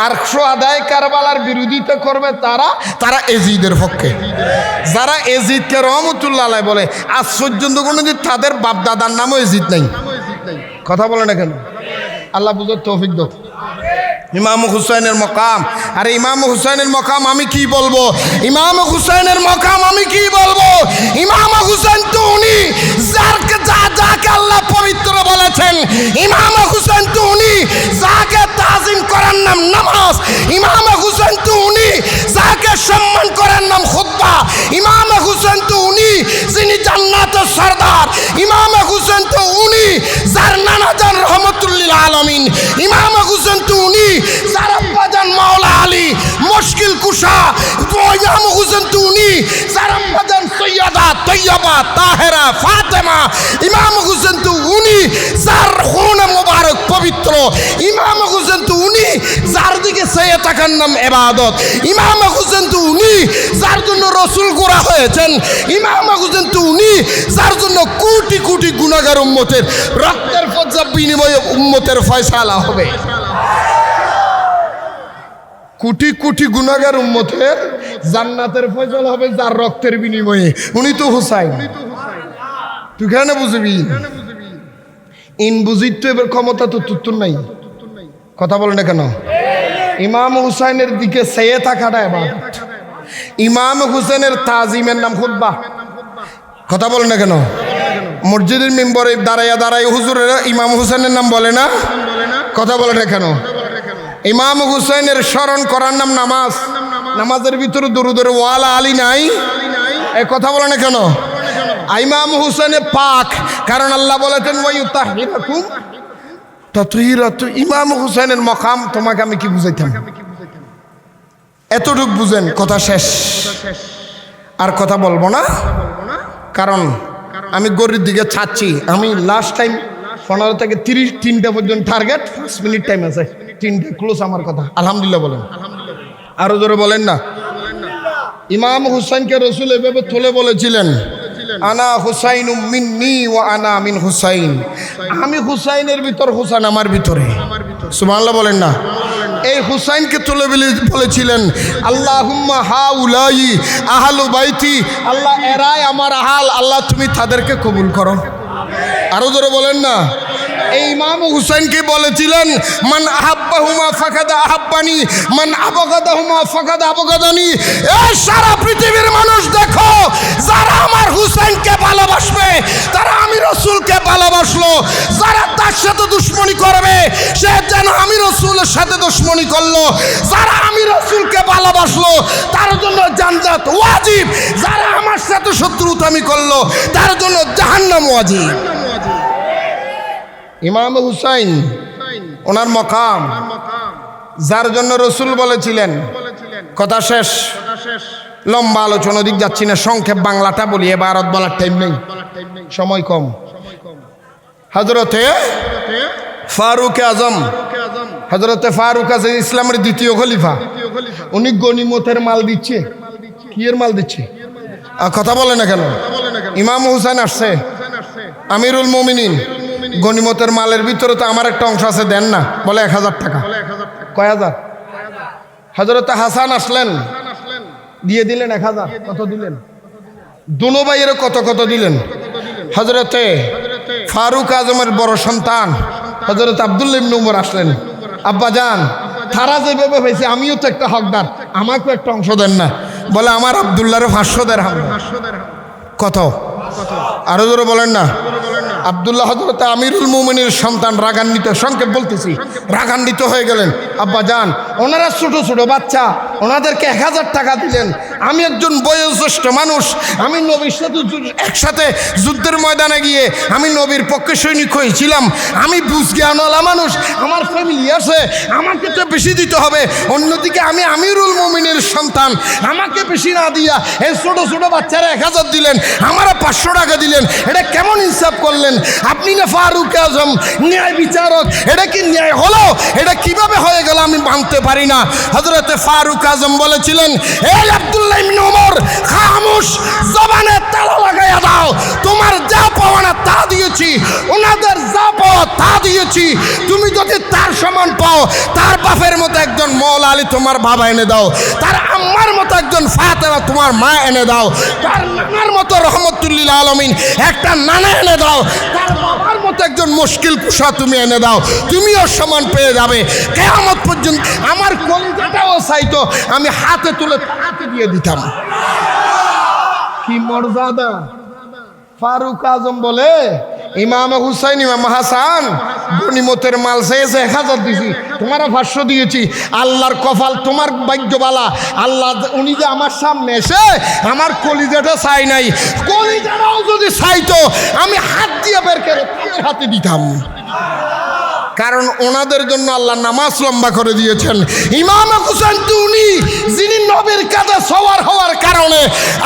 আর সোহাদায়ে কারবালার বিরোধিতা করবে তারা এজিদের পক্ষে। যারা এজিদকে রহমতুল্লাহ আলাইহি বলে, আজ পর্যন্ত কোনোদিন তাদের বাপ দাদার নামও এজিদ নাই। কথা বলে না কেন? আল্লাহ বুঝার তৌফিক দাও। ইমাম হুসাইনের মকাম, আরে ইমাম হুসাইনের মকাম আমি কি বলবো? ইমাম হুসাইনের মকাম আমি কি বলবো? ইমাম হুসাইন তো উনি যাকে আল্লাহ পবিত্র বলেছেন। ইমাম হুসাইন তো উনি যাকে তাজিম করার নাম নামাজ। ইমাম হুসাইন তো উনি যাকে সম্মান করার নাম খুতবা। ইমাম হুসাইন তো উনি যিনি জান্নাতের সরদার। ইমাম হুসাইন তো উনি যার নানা জান রহমতুল্লিল আলামিন। ইমাম হুসাইন তো উনি যার আব্বাজান মাওলা আলী মুশকিল কুশা। ইমাম হুসাইন তো উনি যার আব্বাজান সৈয়দা তৈয়বা তাহেরা ফাতেমা। ইমাম হুসাইন তো উনি যার খুন মোবারক পবিত্র। ইমাম হুসাইন তো উনি যার দিকে চেয়ে থাকার নাম ইবাদত। ইমাম হুসাইন তো উনি যার জন্য রাসূল গোরা হয়েছেন। ইমাম হুসাইন তো উনি যার জন্য কোটি কোটি গুনাহগার উম্মতের রক্তের ফয়সালা বিনিময়ে উম্মতের ফয়সালা হবে। কোটি কোটি গুনাহগার উম্মতের জান্নাতের ফয়সালা হবে যার রক্তের বিনিময়ে। উনি তো হুসাইন। তুই কেন বুঝবি? ইন বুঝিত তো এবার ক্ষমতা তো তুত্তুর নাই। কথা বলে না কেন? ইমাম হুসাইনের দিকে চেয়ে থাকাটা ইবাদত। ইমাম হুসেনের তাজিমের নাম খুতবা। কথা বলে না কেন? মসজিদের মেম্বরে দাঁড়াইয়া দাঁড়াই হুজুরের ইমাম হুসেনের নাম বলে না? কথা বলে না কেন? ইমাম হুসেনের স্মরণ করার নাম নামাজ। নামাজের ভিতরে দুরুদের ওয়ালা আলী নাই? এ কথা বলে না কেন? ইমাম হুসেনে পাক, কারণ আল্লাহ বলেছেন ওয়ায়ুতাহিরাকুম তাতহীরা। তো ইমাম হুসেনের মকাম তোমাকে আমি কি বুঝাইতাম? এতটুক বুঝেন, কথা শেষ। আর কথা বলবো না, কারণ আমি গরির দিকে ছাড়ছি। আমি লাস্ট টাইম 15 থেকে 33টা পর্যন্ত টার্গেট, 5 মিনিট টাইম আছে, 3টে ক্লোজ আমার কথা। আলহামদুলিল্লাহ বলেন, আরো জোরে বলেন না। ইমাম হুসাইনকে রসুল এভাবে তুলে বলেছিলেন, আনা হুসাইনুম মিন্নি ওয়া আনা মিন হুসাইন। আমি হুসাইনের ভিতর, হুসাইন আমার ভিতরে। সুবহানাল্লাহ বলেন না। এই হুসাইনকে তুলে বলেছিলেন, আল্লাহুম্মা হাউলাই আহলু বাইতি, আল্লাহ এরাই আমার আহাল, আল্লাহ তুমি তাদেরকে কবুল করো। আরো জোরে বলেন না। এই ইমাম হুসাইনকে বলেছিলেন, মান আহাব্বাহুমা ফাকাদা আহাব্বানি, মান আবগাদাহুমা ফাকাদা আবগাদানি। এই সারা পৃথিবীর মানুষ দেখো, যারা আমার হুসাইনকে ভালোবাসবে তারা আমি রাসূলকে ভালোবাসলো, যারা তার সাথে দুশমনি করবে সে যেন আমি রাসূলের সাথে দুশমনি করলো। যারা আমি রাসূলকে ভালোবাসলো তার জন্য জান্নাত ওয়াজিব, যারা আমার সাথে শত্রুতামি করলো তার জন্য জাহান্নাম ওয়াজিব। ইমাম হুসাইন ওনার মকাম, যার জন্য রসুল বলেছিলেন। কথা শেষ। লম্বা আলোচনা দিক যাচ্ছি না, সংক্ষেপ বাংলাটা বলি, ভারত বলার টাইম নেই, সময় কম। হযরতে ফারুক আজম, হযরতে ফারুক আজম ইসলামের দ্বিতীয় খলিফা। উনি গনিমতের মাল দিচ্ছে। কি এর মাল দিচ্ছে? কথা বলে না কেন? ইমাম হুসাইন আসছে, আমিরুল মুমিনিন, গনিমতের মালের ভিতরে তো আমার একটা অংশ আছে, দেন না। বলে 1000 টাকা। কয় হাজার? হযরতে হাসান আসলেন, দিয়ে দিলেন 1000। কত দিলেন? দুনো ভাইয়ের কত কত দিলেন। হযরতে ফারুক আজমের বড় সন্তান হযরত আব্দুল্লাহ ইবনে উমর আসলেন, আব্বা যান তারা যেভাবে হয়েছে আমিও তো একটা হকদার, আমাকেও একটা অংশ দেন না। বলে আমার আব্দুল্লাহর 500 দিরহাম। কত? আরো জোরে বলেন না। আব্দুল্লাহ হযরত আমিরুল মুমিনের সন্তান রাগান্বিত, সংক্ষেপ বলতেছি, রাগান্বিত হয়ে গেলেন, আব্বা যান ওনারা ছোট ছোট বাচ্চা, ওনাদেরকে 1000 টাকা দিলেন। আমি একজন বয়োজ্যেষ্ঠ মানুষ, আমি নবীর সাথে একসাথে যুদ্ধের ময়দানে গিয়ে আমি নবীর পক্ষে সৈনিক হয়েছিলাম, আমি বুঝ জ্ঞানওয়ালা মানুষ, আমার ফ্যামিলি আছে, আমাকে তো বেশি দিতে হবে। অন্যদিকে আমি আমিরুল মুমিনের সন্তান, আমাকে বেশি না দিয়া এই ছোট ছোট বাচ্চারা 1000 দিলেন, আমারা 500 টাকা দিলেন। এটা কেমন ইনসাফ করলেন? আপনি না ফারুক আজম, ন্যায় বিচারক, এটা কি ন্যায় হলো? এটা কিভাবে হয়ে গেল আমি মানতে পারি না। হযরতে ফারুক আজম বলেছিলেন, এই আব্দুল্লাহ ইবনে ওমর খামোশ, জবানে তালা লাগাইয়া দাও। তোমার যা পাওয়া না তা দিয়েছি, ওনাদের যা পাওয়া তা দিয়েছি। তুমি যদি তার সমান পাও, তার বাপের মতো একজন মওলা আলী তোমার বাবা এনে দাও, তার আম্মার মতো একজন ফাতেমা তোমার মা এনে দাও, তার নানার মতো রহমতুল্লিল আলামিন একটা নানা এনে দাও, তার বাবার মতো একজন মুশকিল কুশা তুমি এনে দাও, তুমিও সমান পেয়ে যাবে। কিয়ামত পর্যন্ত আমার কলিজাটাও চাইতো আমি হাতে তুলে হাতে দিয়ে দিতাম। কি মর্যাদা! ফারুক আজম বলে, ইমাম হুসাইন ইমাম হাসান গনিমতের মাল চেয়েছে 1000 দিয়েছি, তোমারা 500 দিয়েছি। আল্লাহর কপাল, তোমার ভাগ্যবালা, আল্লাহ উনি যে আমার সামনে এসে আমার কলিজাটা চাই নাই, কলিজাটাও যদি চাইতো আমি হাত দিয়ে বের করে হাতে দিতাম। কারণ ওনাদের জন্য আল্লাহ নামাজ লম্বা করে দিয়েছেন। ইমাম হুসাইন তো উনি যিনি নবীর কাছে সওয়ার হওয়ার কারণে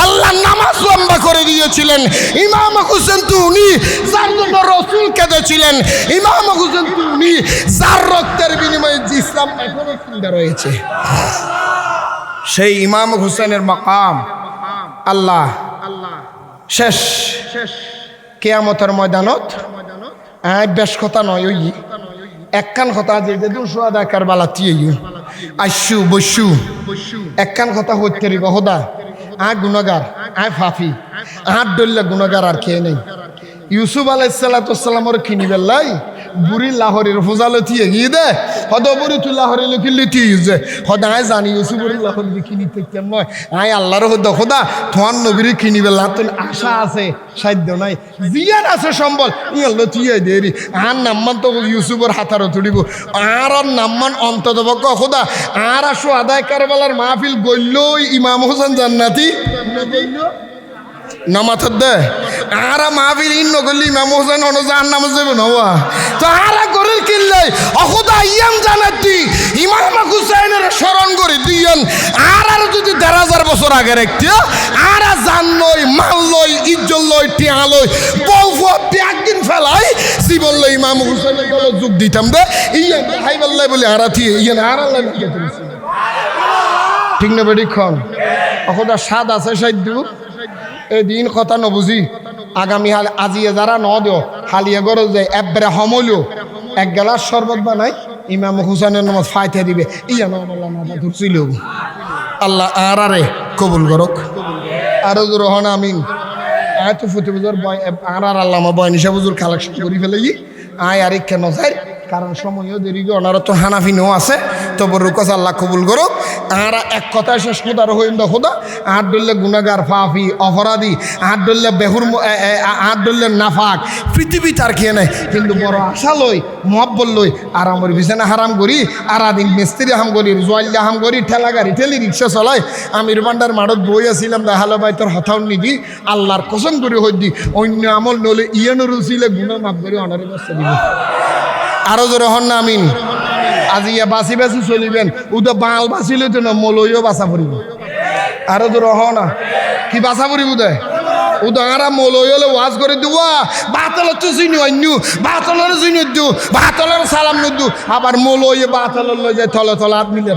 আল্লাহ নামাজ লম্বা করে দিয়েছিলেন। ইমাম হুসাইন তো উনি যার জন্য রাসূল কেঁদেছিলেন। ইমাম হুসাইন তো উনি যার রক্তের বিনিময়ে ইসলাম এখনো জিন্দা রয়েছে। সেই ইমাম হুসাইনের মাকাম আল্লাহ শেষ কিয়ামতের ময়দানত বেশ কথা নয়, ওই একখান কথা যে দুশোয়াদা কারবালা টিয়ে আইসু বসু একখান কথা হইতে রিব হোদা গুণাগার ফাফি ডল্লা গুণাগার আর খেয়ে নেই ইউসুফ আলাইসাল্লামের কিনি বেল্লাই বুড়ি লাহরের ফোজালো থিয়ে গিয়ে দে হদ বুড়ি তুই লাহরে লিখিলি টিয়ে হদা জানি ইউসুফের লাহর কিনি থাকতাম নয় আল্লাহর হদ খোদা তোমার নবীর কিনি বেলা তোর আশা আছে সাধ্য নাই জিয়ার আছে সম্বল ইয়াল্লো থিয়ে দেরি নাম্মান তো ইউসুফের হাতারও তুলিব আর নাম্মান অন্তত পক্ষ খোদা আর আসো আদায় কারবালার মাহফিল গইলই ইমাম হোসেন জান্নাতি নামাথর দে আর মাহফিল ইন নগলি ইমাম হোসেন অনুযায়ী নামাজ দেবে নওয়া তো আর করে কিনলে অখুদা ইয়াম জানাতি ইমাম হুসাইনের স্মরণ করে দিয়েন আর যদি ১,৫০০ বছর আগের একটি আর জান লই মাল লই ইজ্জত লই টিয়া লই বউ একদিন ফেলাই জীবন লই ইমাম হুসাইনের গল যোগ দিতাম দে ইয়ান হাই বললাই বলে আরাথি ইয়ান আর আল্লাহ ঠিক না বেডিক্ষণ অখুদা স্বাদ আছে সাধ্য এই দিন কথা নবুঝি আগামী হাল আজিয়ে যারা ন দিও হালিয়ে গরো যে একবারে সমলিও এক গেলাস শরবত বানাই ইমাম হুসাইনের নামাজ ফাইতে দিবে ইয়া নবল্লা মাথা ধরছিল আল্লাহ আরে কবুল করক আরো রহন আমিন তো ফুটি বুজুর আর আল্লামা বয়নিশা বুজুর কালেকশন করি ফেলে আর কেন যাই কারণ সময়ও দেরি গিয়ে ওনারা তো হানাফিনও আছে তো বরুকাস আল্লাহ কবুল করো আর এক কথায় শেষ কোথার হইন খোদা আট ডললে গুনাগার ফাফি অপরাধী আট ডললে বেহুর আট ডললে নাফাক পৃথিবী তার খেয়ে নেয় কিন্তু বড় আশা লই মহব্বল লই আর আমার বিছানা হারাম করি আর আদিন মিস্ত্রি হাম করি জোয়াল্লা হাম করি ঠেলা গাড়ি ঠেলি রিক্সা চলাই আমির বান্ডার মাঠত বই আসছিলাম দেখালো ভাই তোর হথাও নিদি আল্লাহর কসম করে হই দি অন্য আমল নলে ইয়ানোর ছিলে গুণা মাফ করে অনারে ব্যস্ত দিব আরো জোরে হন না আমিন আজি বাঁচি বাঁচি চলিবেন উদা বাল বাঁচিলে তো না মলইও বাঁচা পড়িব আরো জোরে হ না কি বাঁচা পড়িব দে উদাহরা মলই হলে ওয়াজ করে দিবা বাতলত তো চিনি অন্য বাতলের চিনি দিও বাতলের সালাম নদু আবার মলই বাতলের লই যায় তলে তলে হাত মিলে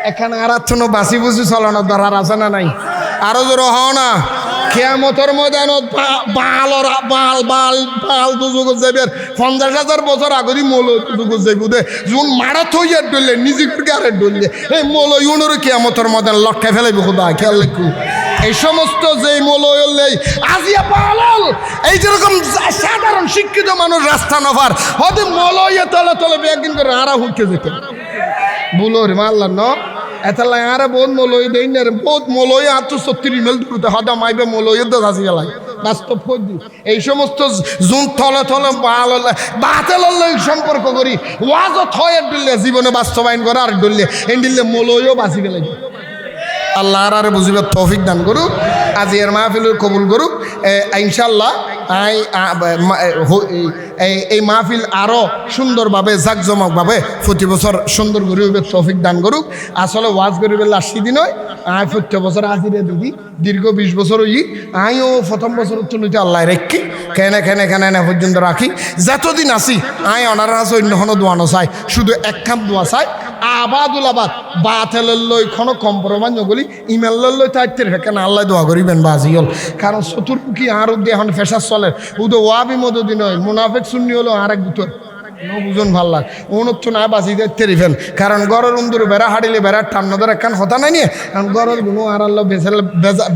এখানে আর কোনো বাঁচি বুঝি চলানোর দরকার আছে না নাই আরো জোরে হ না কিয়ামতের ময়দানত বাল দুজুগ যাবে ৫০,০০০ বছর আগেই মৌল দুজুগ যাইব দে যখন মারা থইয়া ডলে নিজে গারে ডলে এই মৌল ইউনোর কিয়ামতের ময়দান লটকাই ফেলাইব খোদা খেয়াল রাখু এই সমস্ত যে মৌলই আজিয়া পালল এই যেরকম সাধারণ শিক্ষিত মানুষ রাস্তা নফার হতে মৌলইয়ে তলে তলে একদিন করে আরা হুটকে যেত বলো রে মাল্লা ন এতলা আরে বহুত মলই দেই না বহুত মলই ৩৬ মেল দূরতে হদা মাইবে মলইয়ের দশ আসি গেলাই বাস্তব করি এই সমস্ত জুন থলে থলে বাতেল সম্পর্ক করি ওয়াজ থয়ের ডুললে জীবনে বাস্তবায়ন করে আর ডুললে এই ডিললে মলইও বাঁচি গেলে আল্লাহ আর বুঝিবার তৌফিক দান করুক আজি এর মাহফিলের কবুল করুক ইনশাল্লাহ এই মাহফিল আরও সুন্দরভাবে জাঁকজমকভাবে প্রতি বছর সুন্দর গরিবে তৌফিক দান করুক আসলে ওয়াজ গরিবের লাস্টি দিন হয় প্রত্যেক বছর আজিরে দিদি দীর্ঘ ২০ বছর ই আইও প্রথম বছর তো নিতে আল্লাহ রেখি কেনে না পর্যন্ত রাখি যতদিন আসি অনার আছে অন্য কোনো দোয়ানো চাই শুধু এক খাম দোয়া চাই আবাদুল আবাদ বাতেলের লই কোনো কম্প্রোমাইজ নগলি ইমেলের লই তাইতের কেন আল্লাহ দোয়া করিবেন বাজি হল কারণ চতুর্মুখী আর এখন ফেসার চলে উদো ওয়াবি মদদিন হয় মুনাফেক শূন্য হলো আর এক দুটোর বুঝুন ভাল লাগ উন্নত না বাঁচি তেরি ফেল কারণ গড়ের উন্দুর বেড়া হাঁটিলে বেড়ার টান্নদের একখান হতা নাই নিয়ে কারণ গড়ের গুণ আর আল্লাহ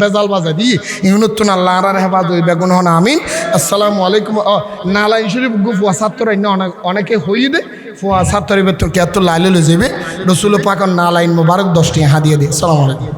বেজাল বাজা দিই ইউনত আল্লাহ আর হেফাজ হই বেগুন হন আমিন আসসালামু আলাইকুম নালা শরীফ গু ফুয়া ছাত্র অনেকে হইয়ে দে ফুয়া ছাত্রের ভেতর কে এত লাইলে লয়ে যাবে রসুল পাকন নালাইন মোবারক 10টি হাদিয়ে দিয়ে আসসালামু আলাইকুম।